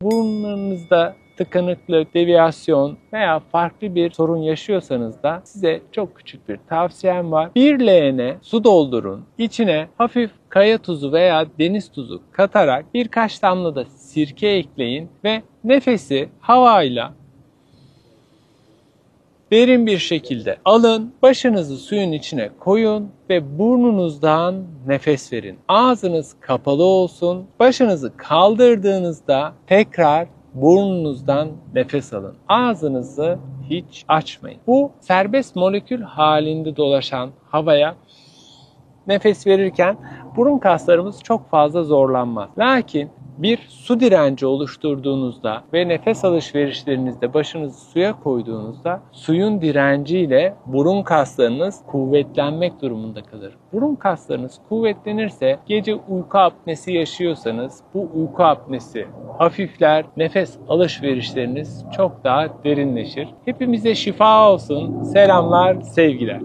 Burunlarınızda tıkanıklık, deviyasyon veya farklı bir sorun yaşıyorsanız da size çok küçük bir tavsiyem var. Bir leğene su doldurun. İçine hafif kaya tuzu veya deniz tuzu katarak birkaç damla da sirke ekleyin ve nefesi havayla derin bir şekilde alın, başınızı suyun içine koyun ve burnunuzdan nefes verin. Ağzınız kapalı olsun. Başınızı kaldırdığınızda tekrar burnunuzdan nefes alın. Ağzınızı hiç açmayın. Bu serbest molekül halinde dolaşan havaya nefes verirken burun kaslarımız çok fazla zorlanmaz. Lakin bir su direnci oluşturduğunuzda ve nefes alışverişlerinizde başınızı suya koyduğunuzda suyun direnciyle burun kaslarınız kuvvetlenmek durumunda kalır. Burun kaslarınız kuvvetlenirse gece uyku apnesi yaşıyorsanız bu uyku apnesi hafifler, nefes alışverişleriniz çok daha derinleşir. Hepimize şifa olsun. Selamlar, sevgiler.